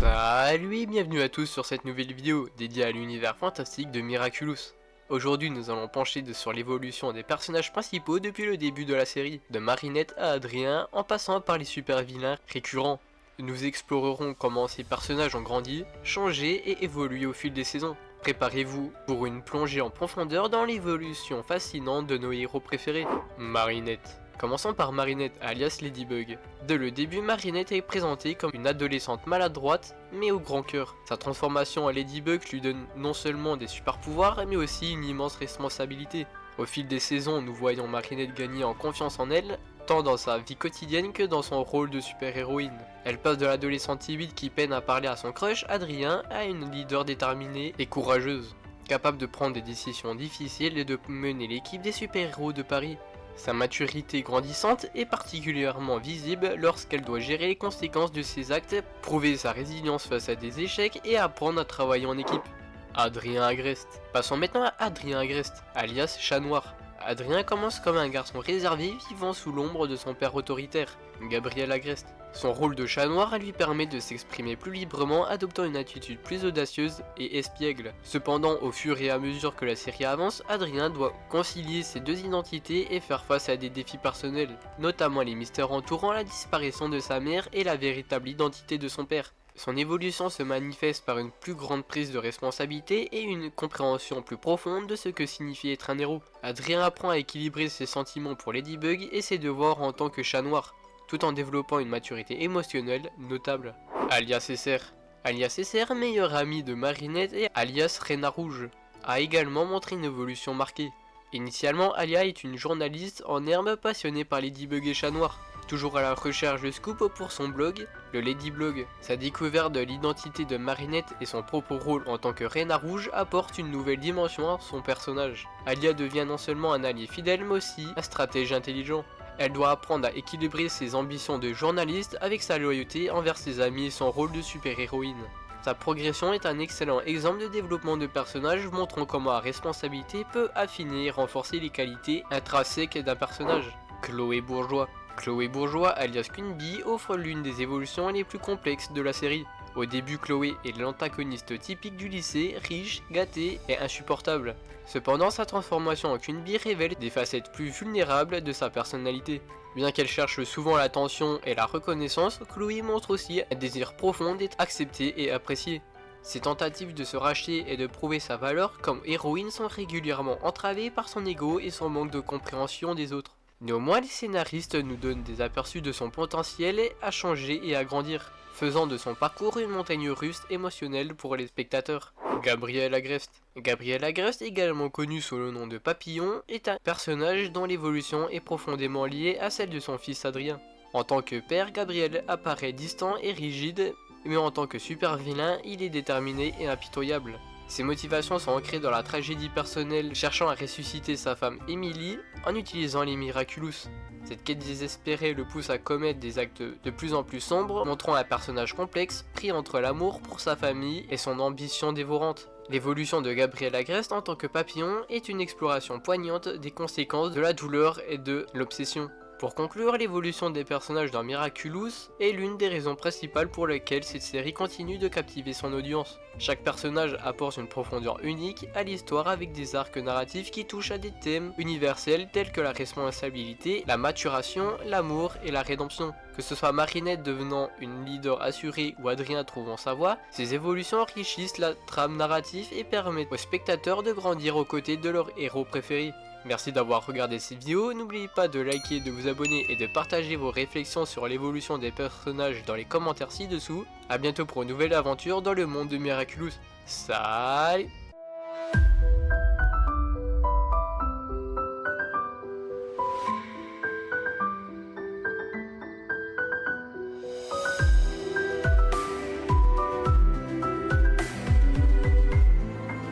Salut et bienvenue à tous sur cette nouvelle vidéo dédiée à l'univers fantastique de Miraculous. Aujourd'hui nous allons pencher sur l'évolution des personnages principaux depuis le début de la série, de Marinette à Adrien en passant par les super vilains récurrents. Nous explorerons comment ces personnages ont grandi, changé et évolué au fil des saisons. Préparez-vous pour une plongée en profondeur dans l'évolution fascinante de nos héros préférés. Marinette. Commençons par Marinette alias Ladybug. Dès le début, Marinette est présentée comme une adolescente maladroite mais au grand cœur. Sa transformation en Ladybug lui donne non seulement des super pouvoirs mais aussi une immense responsabilité. Au fil des saisons, nous voyons Marinette gagner en confiance en elle, tant dans sa vie quotidienne que dans son rôle de super-héroïne. Elle passe de l'adolescente timide qui peine à parler à son crush, Adrien, à une leader déterminée et courageuse, capable de prendre des décisions difficiles et de mener l'équipe des super-héros de Paris. Sa maturité grandissante est particulièrement visible lorsqu'elle doit gérer les conséquences de ses actes, prouver sa résilience face à des échecs et apprendre à travailler en équipe. Adrien Agreste. Passons maintenant à Adrien Agreste, alias Chat Noir. Adrien commence comme un garçon réservé vivant sous l'ombre de son père autoritaire, Gabriel Agreste. Son rôle de chat noir lui permet de s'exprimer plus librement, adoptant une attitude plus audacieuse et espiègle. Cependant, au fur et à mesure que la série avance, Adrien doit concilier ces deux identités et faire face à des défis personnels, notamment les mystères entourant la disparition de sa mère et la véritable identité de son père. Son évolution se manifeste par une plus grande prise de responsabilité et une compréhension plus profonde de ce que signifie être un héros. Adrien apprend à équilibrer ses sentiments pour Ladybug et ses devoirs en tant que chat noir, tout en développant une maturité émotionnelle notable. Alias SR. Alias SR, meilleur ami de Marinette et alias Reina Rouge, a également montré une évolution marquée. Initialement, Alia est une journaliste en herbe passionnée par Ladybug et chat noir. Toujours à la recherche de scoop pour son blog, le Ladyblog. Sa découverte de l'identité de Marinette et son propre rôle en tant que Reina Rouge apportent une nouvelle dimension à son personnage. Alia devient non seulement un allié fidèle mais aussi un stratège intelligent. Elle doit apprendre à équilibrer ses ambitions de journaliste avec sa loyauté envers ses amis et son rôle de super-héroïne. Sa progression est un excellent exemple de développement de personnage montrant comment la responsabilité peut affiner et renforcer les qualités intrinsèques d'un personnage. Chloé Bourgeois. Chloé Bourgeois alias Queen offre l'une des évolutions les plus complexes de la série. Au début, Chloé est l'antagoniste typique du lycée, riche, gâtée et insupportable. Cependant, sa transformation en Queen révèle des facettes plus vulnérables de sa personnalité. Bien qu'elle cherche souvent l'attention et la reconnaissance, Chloé montre aussi un désir profond d'être acceptée et appréciée. Ses tentatives de se racheter et de prouver sa valeur comme héroïne sont régulièrement entravées par son ego et son manque de compréhension des autres. Néanmoins, les scénaristes nous donnent des aperçus de son potentiel à changer et à grandir, faisant de son parcours une montagne russe émotionnelle pour les spectateurs. Gabriel Agreste. Gabriel Agreste, également connu sous le nom de Papillon, est un personnage dont l'évolution est profondément liée à celle de son fils Adrien. En tant que père, Gabriel apparaît distant et rigide, mais en tant que super vilain, il est déterminé et impitoyable. Ses motivations sont ancrées dans la tragédie personnelle, cherchant à ressusciter sa femme Emily en utilisant les Miraculous. Cette quête désespérée le pousse à commettre des actes de plus en plus sombres, montrant un personnage complexe, pris entre l'amour pour sa famille et son ambition dévorante. L'évolution de Gabriel Agreste en tant que papillon est une exploration poignante des conséquences de la douleur et de l'obsession. Pour conclure, l'évolution des personnages dans Miraculous est l'une des raisons principales pour lesquelles cette série continue de captiver son audience. Chaque personnage apporte une profondeur unique à l'histoire avec des arcs narratifs qui touchent à des thèmes universels tels que la responsabilité, la maturation, l'amour et la rédemption. Que ce soit Marinette devenant une leader assurée ou Adrien trouvant sa voie, ces évolutions enrichissent la trame narrative et permettent aux spectateurs de grandir aux côtés de leur héros préféré. Merci d'avoir regardé cette vidéo, n'oubliez pas de liker, de vous abonner et de partager vos réflexions sur l'évolution des personnages dans les commentaires ci-dessous. A bientôt pour une nouvelle aventure dans le monde de Miraculous. Salut!